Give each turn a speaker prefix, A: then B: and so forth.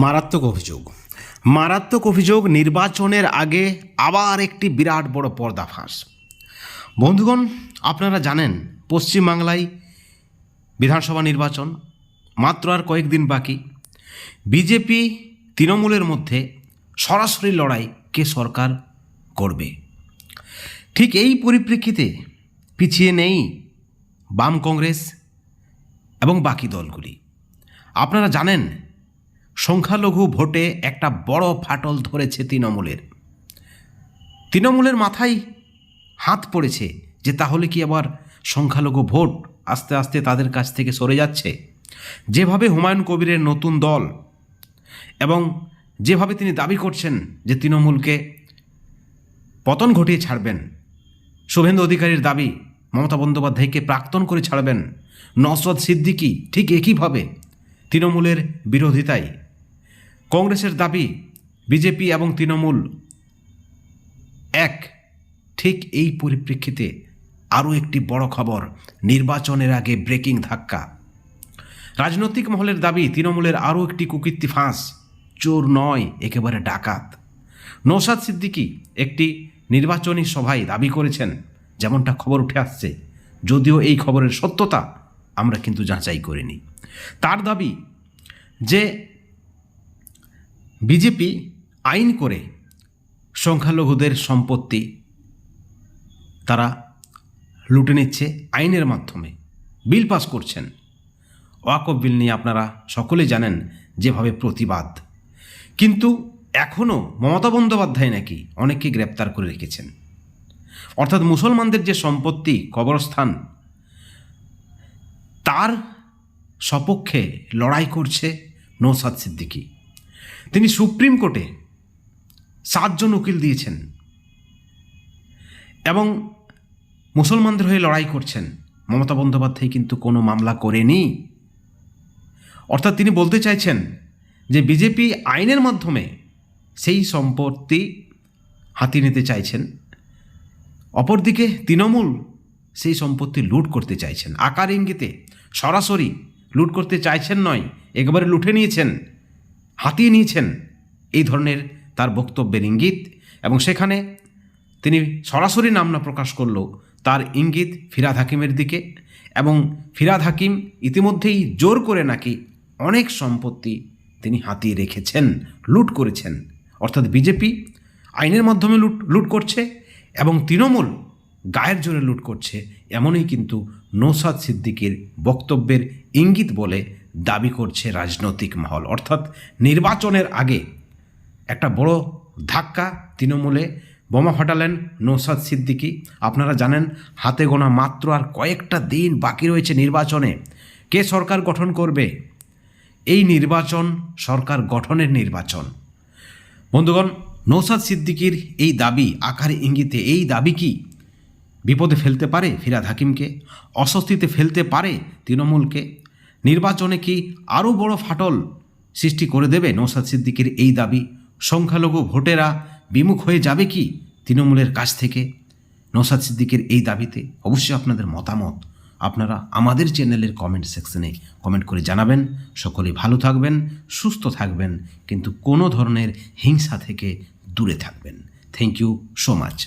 A: মারাত্মক অভিযোগ নির্বাচনের আগে আবার একটি বিরাট বড় পর্দাফাঁস। বন্ধুগণ, আপনারা জানেন পশ্চিমবাংলায় বিধানসভা নির্বাচন মাত্র আর কয়েকদিন বাকি। বিজেপি তৃণমূলের মধ্যে সরাসরি লড়াই কে সরকার করবে। ঠিক এই পরিপ্রেক্ষিতে পিছিয়ে নেই বাম কংগ্রেস এবং বাকি দলগুলি। আপনারা জানেন সংখ্যালঘু ভোটে একটা বড় ফাটল ধরেছে তৃণমূলের মাথায় হাত পড়েছে যে তাহলে কি আবার সংখ্যালঘু ভোট আস্তে আস্তে তাদের কাছ থেকে সরে যাচ্ছে। যেভাবে হুমায়ুন কবিরের নতুন দল এবং যেভাবে তিনি দাবি করছেন যে তৃণমূলকে পতন ঘটিয়ে ছাড়বেন, শুভেন্দু অধিকারীর দাবি মমতা বন্দ্যোপাধ্যায়কে প্রাক্তন করে ছাড়বেন, নওশাদ সিদ্দিকী ঠিক একইভাবে তৃণমূলের বিরোধিতায়, কংগ্রেসের দাবি বিজেপি এবং তৃণমূল এক। ঠিক এই পরিপ্রেক্ষিতে আরও একটি বড় খবর, নির্বাচনের আগে ব্রেকিং ধাক্কা। রাজনৈতিক মহলের দাবি তৃণমূলের আরও একটি কুকীর্তি ফাঁস, চোর নয় একেবারে ডাকাত। নওশাদ সিদ্দিকী একটি নির্বাচনী সভায় দাবি করেছেন, যেমনটা খবর উঠে আসছে, যদিও এই খবরের সত্যতা আমরা কিন্তু যাচাই করিনি। তার দাবি যে বিজেপি আইন করে সংখ্যালঘুদের সম্পত্তি তারা লুটে নিচ্ছে, আইনের মাধ্যমে বিল পাস করছেন। ওয়াকফ বিল নিয়ে আপনারা সকলে জানেন যেভাবে প্রতিবাদ, কিন্তু এখনও মমতা বন্দ্যোপাধ্যায় নাকি অনেককে গ্রেপ্তার করে রেখেছেন। অর্থাৎ মুসলমানদের যে সম্পত্তি কবরস্থান, তার সপক্ষে লড়াই করছে নওশাদ সিদ্দিকী। তিনি সুপ্রিম কোর্টে 7 জন উকিল দিয়েছেন এবং মুসলমানদের হয়ে লড়াই করছেন। মমতা বন্দ্যোপাধ্যায় কিন্তু কোনো মামলা করেনি। অর্থাৎ তিনি বলতে চাইছেন যে বিজেপি আইনের মাধ্যমে সেই সম্পত্তি হাতিয়ে নিতে চাইছেন, অপরদিকে তৃণমূল সেই সম্পত্তি লুট করতে চাইছেন। আকার ইঙ্গিতে সরাসরি লুট করতে চাইছেন নয়, একেবারে লুটে নিয়েছেন, হাতিয়ে নিয়েছেন, এই ধরনের তার বক্তব্যের ইঙ্গিত। এবং সেখানে তিনি সরাসরি নাম না প্রকাশ করলেও তার ইঙ্গিত ফিরহাদ হাকিমের দিকে, এবং ফিরহাদ হাকিম ইতিমধ্যেই জোর করে নাকি অনেক সম্পত্তি তিনি হাতিয়ে রেখেছেন, লুট করেছেন। অর্থাৎ বিজেপি আইনের মাধ্যমে লুট করছে এবং তৃণমূল গায়ের জোরে লুট করছে, এমনই কিন্তু নওশাদ সিদ্দিকীর বক্তব্যের ইঙ্গিত বলে দাবি করছে রাজনৈতিক মহল। অর্থাৎ নির্বাচনের আগে একটা বড় ধাক্কা তৃণমূলে, বোমা ফাটালেন নওশাদ সিদ্দিকী। আপনারা জানেন হাতে গোনা মাত্র আর কয়েকটা দিন বাকি রয়েছে নির্বাচনে। কে সরকার গঠন করবে? এই নির্বাচন সরকার গঠনের নির্বাচন। বন্ধুগণ, নওশাদ সিদ্দিকীর এই দাবি আকারে ইঙ্গিতে, এই দাবি কি বিপদে ফেলতে পারে ফিরহাদ হাকিমকে, অস্বস্তিতে ফেলতে পারে তৃণমূলকে? নির্বাচনে কি আরও বড় ফাটল সৃষ্টি করে দেবে নওশাদ সিদ্দিকীর এই দাবি? সংখ্যালঘু ভোটেরা বিমুখ হয়ে যাবে কি তৃণমূলের কাছ থেকে নওশাদ সিদ্দিকীর এই দাবিতে? অবশ্যই আপনাদের মতামত আপনারা আমাদের চ্যানেলের কমেন্ট সেকশনে কমেন্ট করে জানাবেন। সকলে ভালো থাকবেন, সুস্থ থাকবেন, কিন্তু কোনো ধরনের হিংসা থেকে দূরে থাকবেন। Thank you so much.